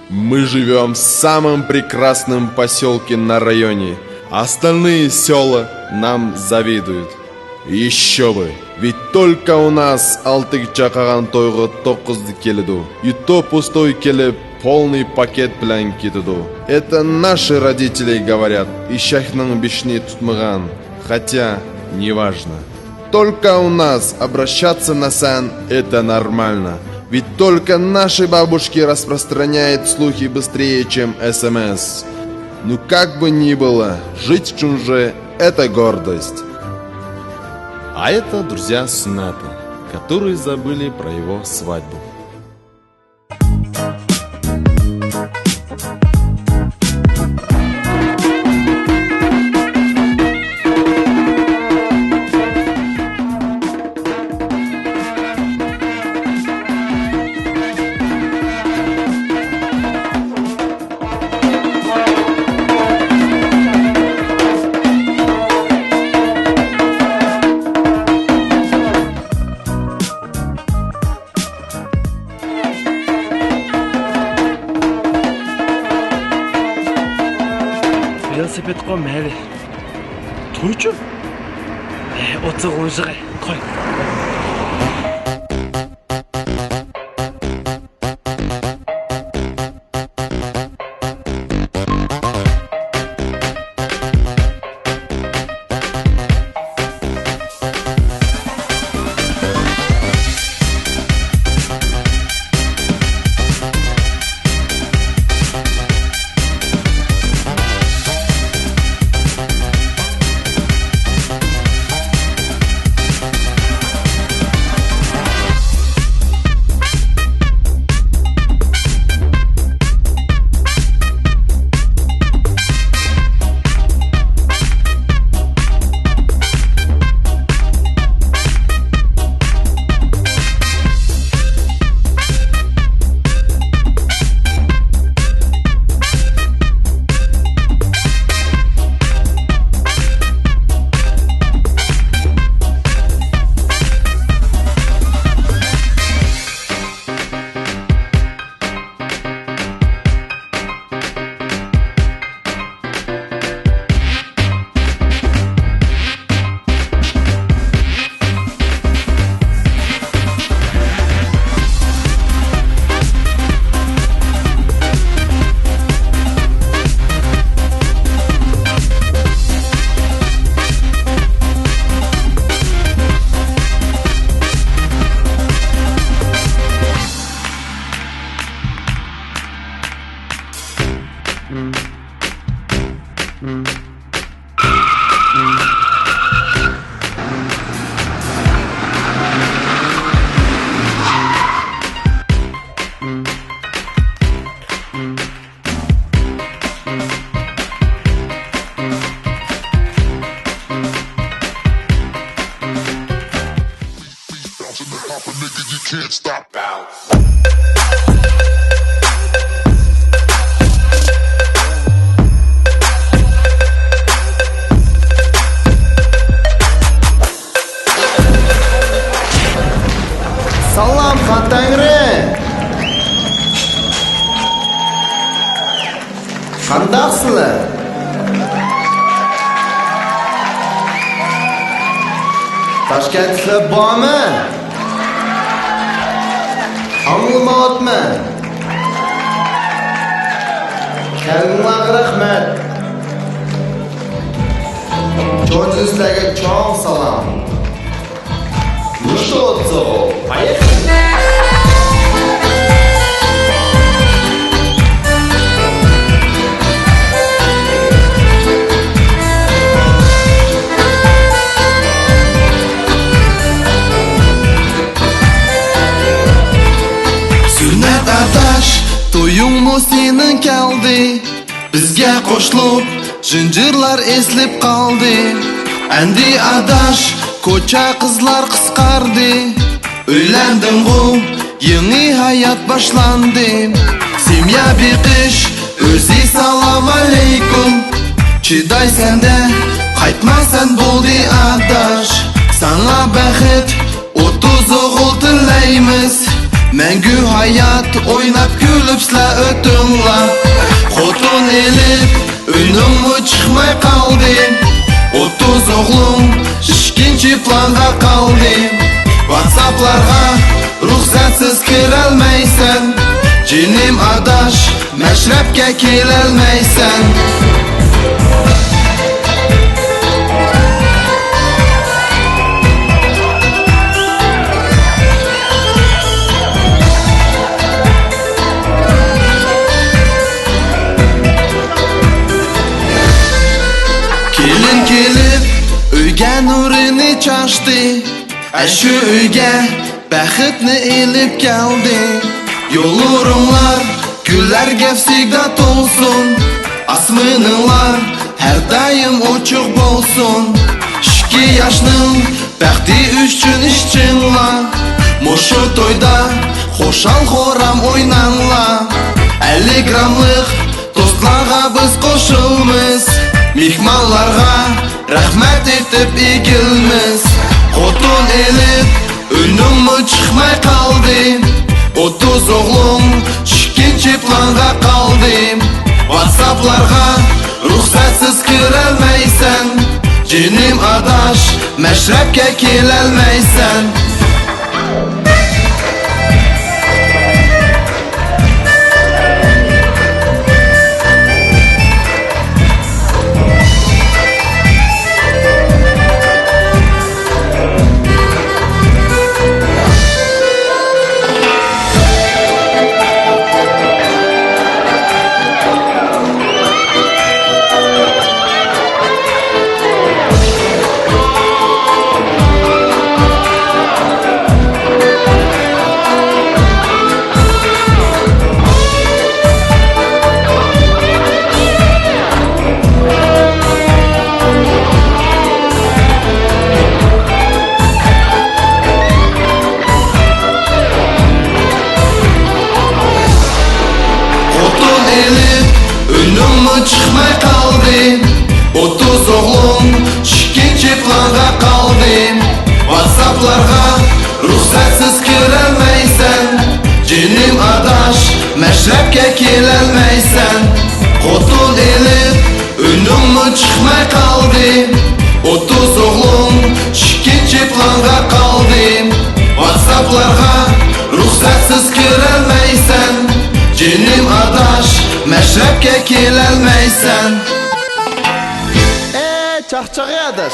Мы живем в самом прекрасном поселке на районе. Остальные села нам завидуют. Еще бы, ведь только у нас алтык чакаган тойго 9 келиду. И то пустой келип полный пакет белән китиду. Это наши родители говорят, и шайхның бишни тутмаган. Хотя, неважно. Только у нас обращаться на сан – это нормально. Ведь только наши бабушки распространяют слухи быстрее, чем СМС. Ну как бы ни было, жить в Чунже – это гордость. А это друзья Суната, которые забыли про его свадьбу. велосипед қой мәлі. Тойчу? Отсық ойжығы, қой. Salam Xantangri. Qandaqsizlar? Toshkentliklar bormi? Anlamayapman. Kelinglar rahmat. Jo'ningizlarga cho'ng salom. Ну что, Цо, поехали! Sünnet adaş, to'yingmi sening keldi. Bizga qo'shilib, jinjirlar eslib qoldi. Endi adaş, ko'cha qizlar qisqardi. Uylandim-ku, yangi hayot boshlandi. Semya beqish, o'zi salom alaykum. Chidaysan-da, qaytmasan bo'ldi adaş. Sana baxt, 30 o'g'il tilaymiz. Мәңгү hayat ойнап күліп сілә өтіңла. Хотун еліп, үнің мұ чықмай қалды. 30 оғлың, ішкенші планға қалды. Ватсапларға рұқсатсыз кірәлмәйсән. Женім адаш, мәшрәпкә келәлмәйсән. Келін келіп, өйгә нұрыны чашты. Әші өйгә бәхітні еліп келді. Yolurumlar güllerge всегда толsun. Asmınılar her daim uçuk bolsun. 2 yaşның бәхти üçün işçinla. Мошу тойда хошал хорам ойнанла. 50 грамлық достларға біз қошылмыз. Михманларға рәхмәт етіп игілміз. Хотун еліп, үнің мұ чықмай қалды. 30 оғлың, ішкенші планға қалды. Ватсапларға рұқсатсыз кірәлмәйсән. Женім адаш, мәшрәпкә келәлмәйсән. Үнің мұ чықмай қалды. 30 оғлың, ішкенші планға қалды. Ватсапларға рұқсатсыз кірәлмәйсән. Женім адаш, мәшрәпкә келәлмәйсән. Хотун еліп, үнің мұ чықмай қалды. 30 оғлың, ішкенші планға қалды. Ватсапларға рұқсатсыз кірәлмәйсән. Женім адаш, мәшрәпкә келәлмәйсән. Çaqçağı adaş.